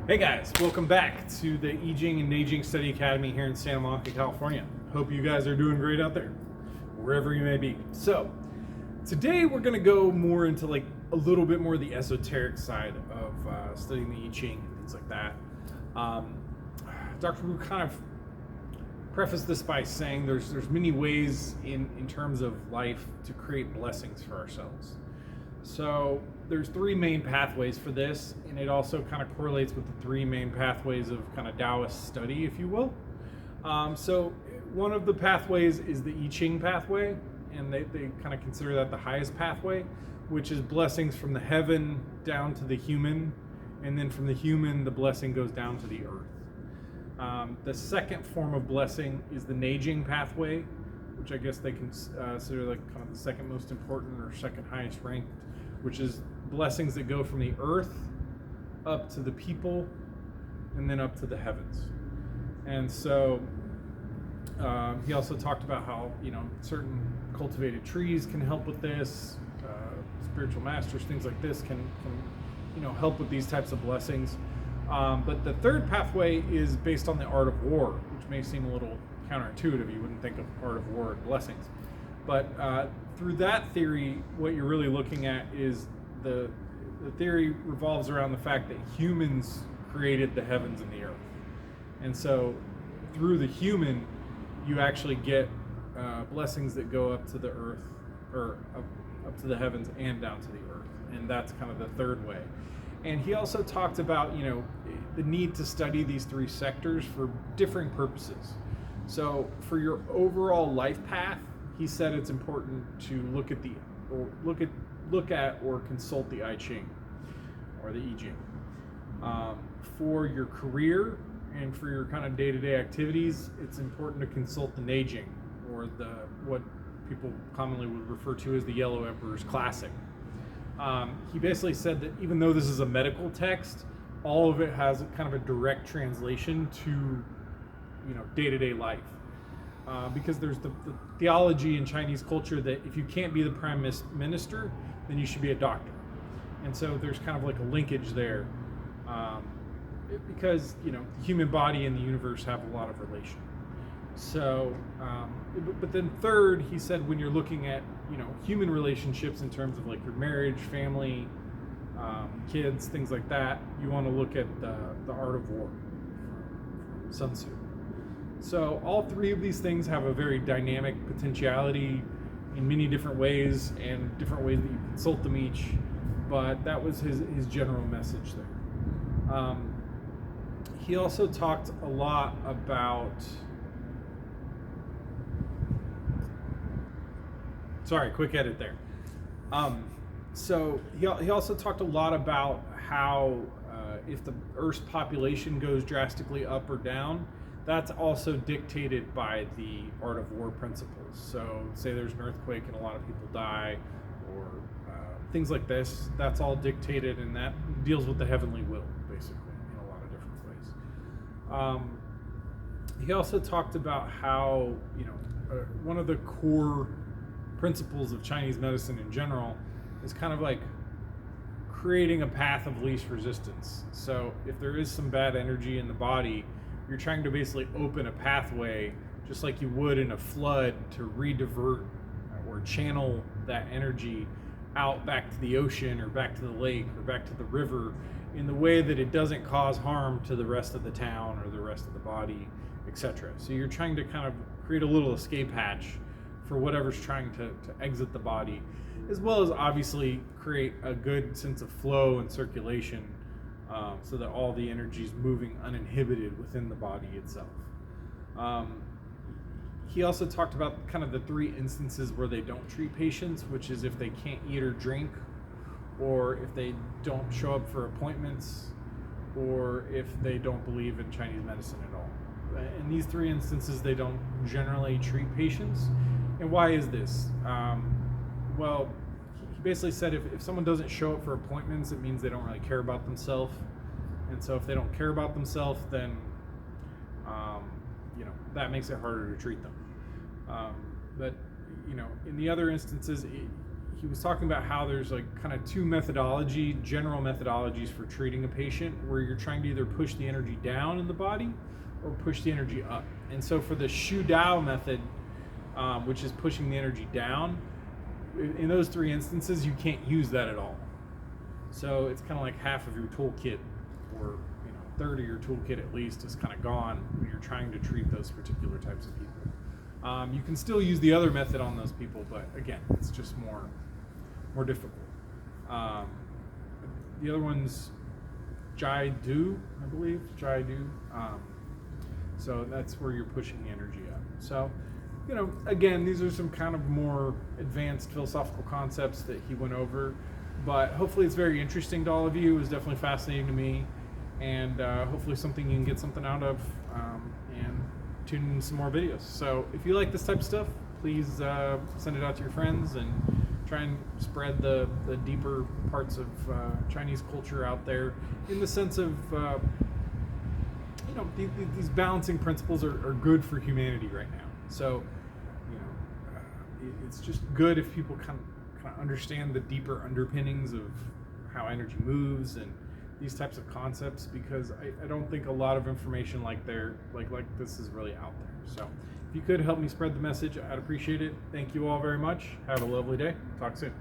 Hey guys, welcome back to the I-Ching and daoism Study Academy here in Santa Monica, California. Hope you guys are doing great out there, wherever you may be. So, today we're going to go more into like a little bit more the esoteric side of studying the I-Ching and things like that. Dr. Wu kind of prefaced this by saying there's many ways in terms of life to create blessings for ourselves. So there's three main pathways for this, and it also kind of correlates with the three main pathways of kind of Taoist study, if you will. So one of the pathways is the I-Ching pathway, and they kind of consider that the highest pathway, which is blessings from the heaven down to the human, and then from the human, the blessing goes down to the earth. The second form of blessing is the I-Ching pathway, which I guess they consider like kind of the second most important or second highest ranked, which is blessings that go from the earth up to the people and then up to the heavens. And so he also talked about how, certain cultivated trees can help with this, spiritual masters, things like this can help with these types of blessings. But the third pathway is based on the art of war, which may seem a little counterintuitive. You wouldn't think of art of war and blessings. But through that theory, what you're really looking at is the theory revolves around the fact that humans created the heavens and the earth. And so through the human, you actually get blessings that go up to the earth, or up to the heavens and down to the earth. And that's kind of the third way. And he also talked about, the need to study these three sectors for differing purposes. So for your overall life path, he said it's important to look at or consult the I-Ching or the I-Ching. For your career and for your kind of day-to-day activities, it's important to consult the I-Ching, or what people commonly would refer to as the Yellow Emperor's Classic. He basically said that even though this is a medical text, all of it has kind of a direct translation to day-to-day life. Because there's the theology in Chinese culture that if you can't be the prime minister, then you should be a doctor. And so there's kind of like a linkage there, because the human body and the universe have a lot of relation. So, but then third, he said when you're looking at human relationships in terms of like your marriage, family, kids, things like that, you want to look at the art of war from Sun Tzu. So all three of these things have a very dynamic potentiality in many different ways, and different ways that you consult them each. But that was his general message there. He also talked a lot about. Sorry, quick edit there. So he also talked a lot about how if the Earth's population goes drastically up or down, that's also dictated by the art of war principles. So say there's an earthquake and a lot of people die, or things like this, that's all dictated, and that deals with the heavenly will, basically, in a lot of different ways. He also talked about how, one of the core principles of Chinese medicine in general is kind of like creating a path of least resistance. So if there is some bad energy in the body, you're trying to basically open a pathway, just like you would in a flood, to redivert or channel that energy out back to the ocean or back to the lake or back to the river in the way that it doesn't cause harm to the rest of the town or the rest of the body, etc. So you're trying to kind of create a little escape hatch for whatever's trying to exit the body, as well as obviously create a good sense of flow and circulation, so that all the energy is moving uninhibited within the body itself. He also talked about kind of the three instances where they don't treat patients, which is if they can't eat or drink, or if they don't show up for appointments, or if they don't believe in Chinese medicine at all. In these three instances, they don't generally treat patients. And why is this? Well, he basically said if someone doesn't show up for appointments, it means they don't really care about themselves. And so if they don't care about themselves, then that makes it harder to treat them. But in the other instances, he was talking about how there's like kind of two general methodologies for treating a patient, where you're trying to either push the energy down in the body or push the energy up. And so for the Shu Dao method, which is pushing the energy down, in those three instances, you can't use that at all. So it's kind of like half of your toolkit, or third of your toolkit at least, is kind of gone when you're trying to treat those particular types of people. You can still use the other method on those people, but again, it's just more difficult. The other one's Jai Do, I believe, Jai Do. So that's where you're pushing the energy up. So, again, these are some kind of more advanced philosophical concepts that he went over, but hopefully it's very interesting to all of you. It was definitely fascinating to me, and hopefully something you can get something out of, and tune in some more videos. So if you like this type of stuff, please send it out to your friends and try and spread the deeper parts of Chinese culture out there, in the sense of these balancing principles are good for humanity right now. So it's just good if people kind of understand the deeper underpinnings of how energy moves and these types of concepts, because I don't think a lot of information like this is really out there. So if you could help me spread the message, I'd appreciate it. Thank you all very much. Have a lovely day. Talk soon.